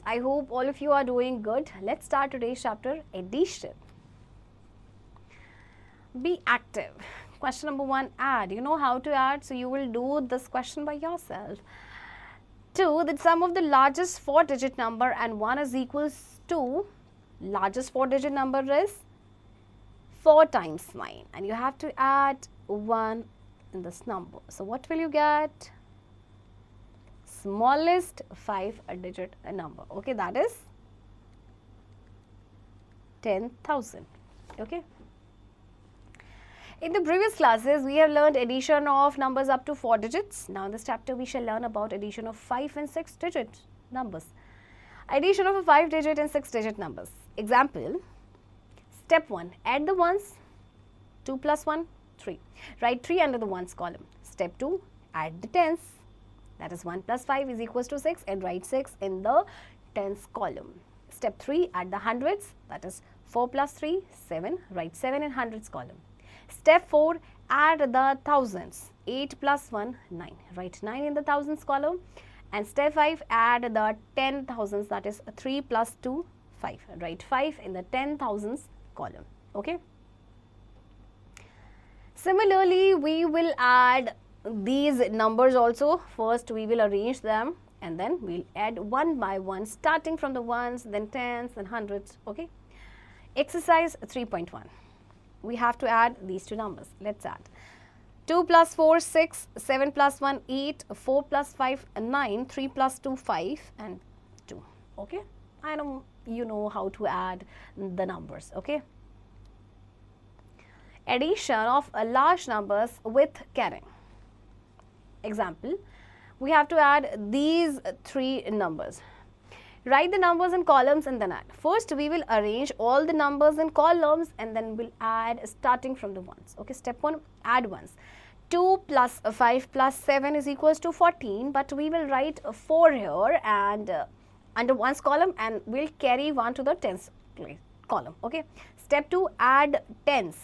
I hope all of you are doing good. Let's start today's chapter, addition. Be active. Question number 1, add. You know how to add, so you will do this question by yourself. 2, the sum of the largest 4-digit number and 1 is equals to, largest 4-digit number is 4 times 9, and you have to add 1 in this number. So what will you get? Smallest 5-digit number. Okay, that is 10,000. Okay. In the previous classes, we have learned addition of numbers up to 4 digits. Now in this chapter, we shall learn about addition of 5 and 6-digit numbers. Addition of a 5-digit and 6-digit numbers. Example, step 1, add the ones. 2 plus 1, 3. Write 3 under the ones column. Step 2, add the tens. That is 1 plus 5 is equals to 6, and write 6 in the tens column. Step 3, add the hundreds. That is 4 plus 3, 7. Write 7 in hundreds column. Step 4, add the thousands. 8 plus 1, 9. Write 9 in the thousands column. And step 5, add the 10,000s. That is 3 plus 2, 5. Write 5 in the 10,000s column. Okay. Similarly, we will add these numbers also. First, we will arrange them, and then we'll add one by one, starting from the ones, then tens, then hundreds. Okay. Exercise 3.1. We have to add these two numbers. Let's add. 2 plus 4, 6, 7 plus 1, 8, 4 plus 5, 9, 3 plus 2, 5, and 2. Okay. I know you know how to add the numbers. Okay. Addition of large numbers with carrying. Example, we have to add these 3 numbers. Write the numbers in columns and then add. First, we will arrange all the numbers in columns and then we'll add starting from the ones. Okay, step 1, add ones. 2 plus 5 plus 7 is equals to 14, but we will write 4 here and under ones column, and we'll carry 1 to the tens column. Okay. Step 2, add tens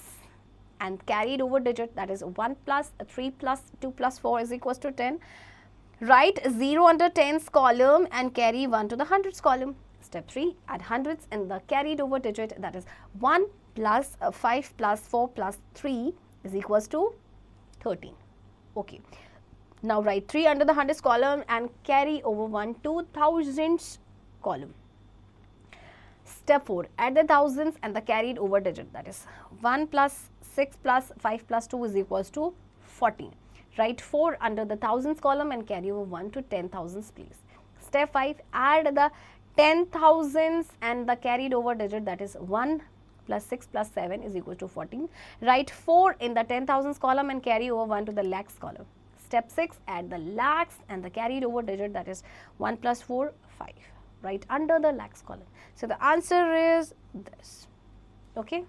and carried over digit, that is 1 plus 3 plus 2 plus 4 is equals to 10. Write 0 under tens column and carry 1 to the hundreds column. Step 3, add hundreds in the carried over digit, that is 1 plus 5 plus 4 plus 3 is equals to 13. Okay. Now write 3 under the hundreds column and carry over 1 to thousands column. Step 4, add the thousands and the carried over digit, that is 1 plus 6 plus 5 plus 2 is equals to 14. Write 4 under the thousands column and carry over 1 to 10,000s please. Step 5, add the 10,000s and the carried over digit, that is 1 plus 6 plus 7 is equal to 14. Write 4 in the 10,000s column and carry over 1 to the lakhs column. Step 6, add the lakhs and the carried over digit, that is 1 plus 4, 5. Write under the lakhs column. So the answer is this. Okay.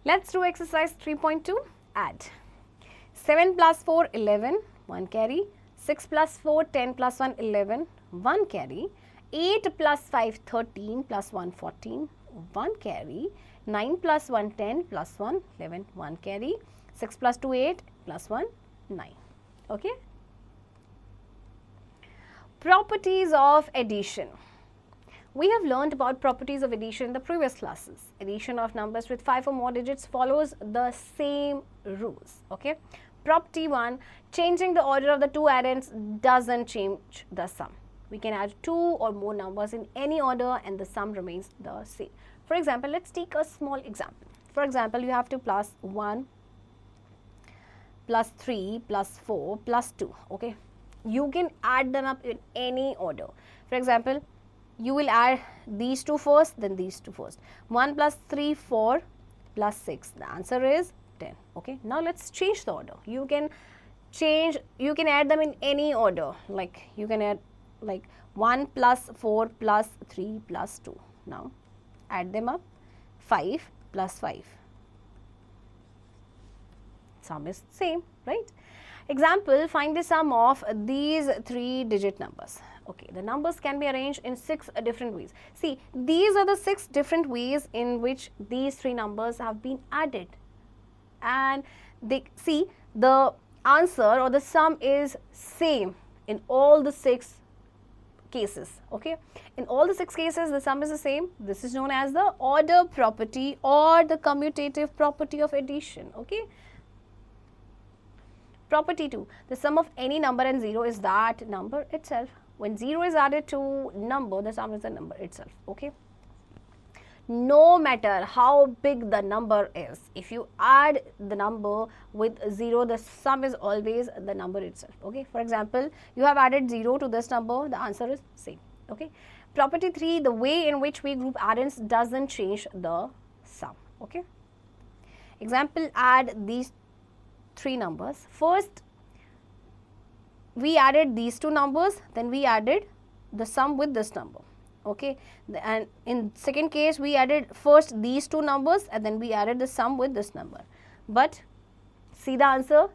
Let's do exercise 3.2, add. 7 plus 4, 11, 1 carry. 6 plus 4, 10 plus 1, 11, 1 carry. 8 plus 5, 13 plus 1, 14, 1 carry. 9 plus 1, 10 plus 1, 11, 1 carry. 6 plus 2, 8 plus 1, 9. Okay. Properties of addition. We have learned about properties of addition in the previous classes. Addition of numbers with 5 or more digits follows the same rules. Okay. Property 1, changing the order of the 2 addends doesn't change the sum. We can add 2 or more numbers in any order and the sum remains the same. For example, let's take a small example. For example, you have to plus 1 plus 3 plus 4 plus 2. Okay. You can add them up in any order. For example, you will add these 2 first, then these 2 first. 1 plus 3, 4 plus 6. The answer is 10. Okay. Now let's change the order. You can add them in any order. Like you can add like 1 plus 4 plus 3 plus 2. Now add them up. 5 plus 5. Sum is same, right? Example, find the sum of these 3-digit numbers. Okay, the numbers can be arranged in 6 different ways. See, these are the 6 different ways in which these 3 numbers have been added. And they see the answer or the sum is same in all the 6 cases. Okay, in all the 6 cases the sum is the same. This is known as the order property or the commutative property of addition. Okay. Property 2, the sum of any number and 0 is that number itself. When 0 is added to number, the sum is the number itself. Okay. No matter how big the number is, if you add the number with 0, the sum is always the number itself. Okay. For example, you have added 0 to this number, the answer is same. Okay. Property 3, the way in which we group addends doesn't change the sum. Okay. Example, add these 3 numbers. First, we added these 2 numbers, then we added the sum with this number. Okay, and in second case we added first these 2 numbers and then we added the sum with this number. But see the answer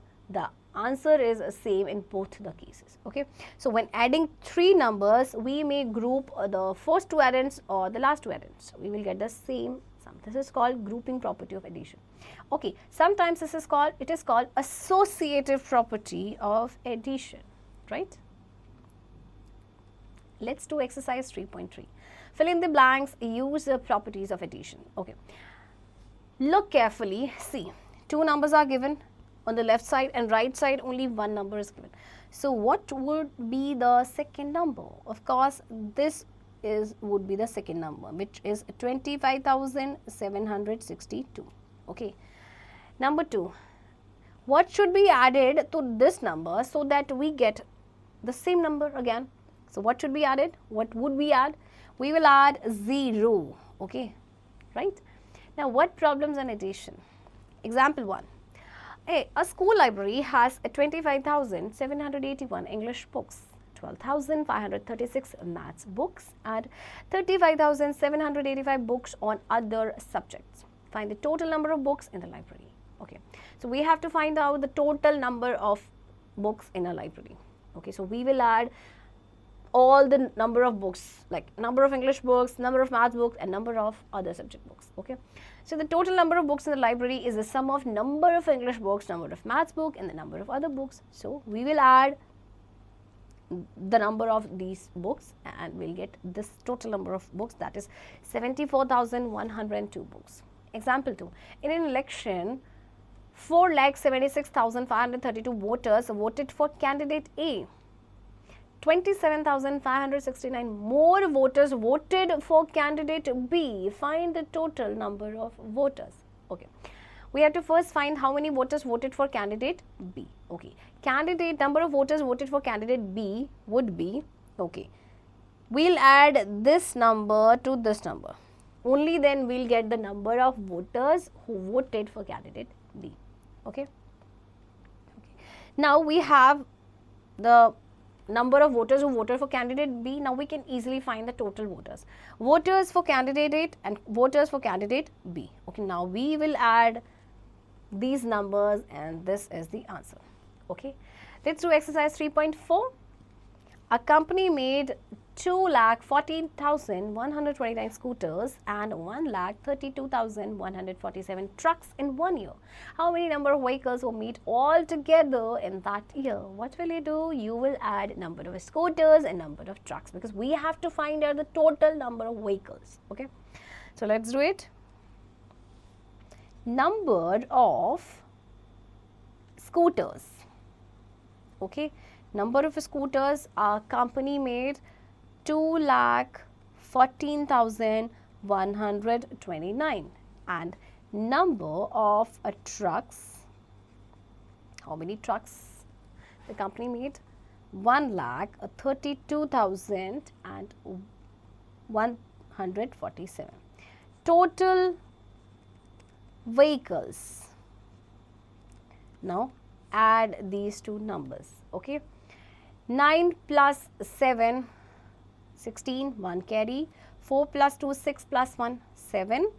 is same in both the cases. Okay, so when adding 3 numbers, we may group the first 2 addends or the last 2 addends. We will get the same sum. This is called grouping property of addition. Okay, sometimes it is called associative property of addition, right? Let's do exercise 3.3. Fill in the blanks, use the properties of addition. Okay. Look carefully, see, 2 numbers are given on the left side and right side only 1 number is given. So what would be the second number? Of course, this would be the second number, which is 25,762. Okay. Number 2, what should be added to this number so that we get the same number again? So what should be added? What would we add? We will add 0. Okay, right? Now what problems on addition? Example 1. A school library has 25,781 English books, 12,536 maths books and 35,785 books on other subjects. Find the total number of books in the library. Okay, so we have to find out the total number of books in a library. Okay, so we will add all the number of books, like number of English books, number of math books and number of other subject books. Okay, so the total number of books in the library is the sum of number of English books, number of maths book and the number of other books. So we will add the number of these books and we'll get this total number of books, that is 74,102 books. Example 2. In an election, 4,76,532 voters voted for candidate A. 27,569 more voters voted for candidate B. Find the total number of voters. Okay, we have to first find how many voters voted for candidate B. Okay, candidate number of voters voted for candidate B would be, okay, we'll add this number to this number. Only then we'll get the number of voters who voted for candidate B. Okay. Now we have the number of voters who voted for candidate B. Now we can easily find the total voters. Voters for candidate A and voters for candidate B. Okay, now we will add these numbers and this is the answer. Okay, let's do exercise 3.4. A company made 2,14,129 scooters and 1,32,147 trucks in 1 year. How many number of vehicles were made all together in that year? What will you do? You will add number of scooters and number of trucks because we have to find out the total number of vehicles. Okay, so let's do it. Number of scooters. Okay, number of scooters, our company made 2,14,129 and number of trucks, how many trucks the company made? 1,32,147. Total vehicles. Now add these two numbers. Okay, 9 plus 7, 16, 1 carry, 4 plus 2, 6 plus 1, 7,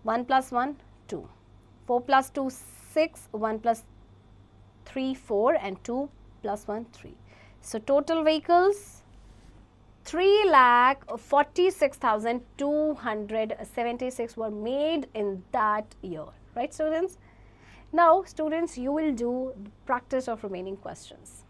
1 plus 1, 2, 4 plus 2, 6, 1 plus 3, 4 and 2 plus 1, 3. So total vehicles 3,46,276 were made in that year, right students? Now students, you will do the practice of remaining questions.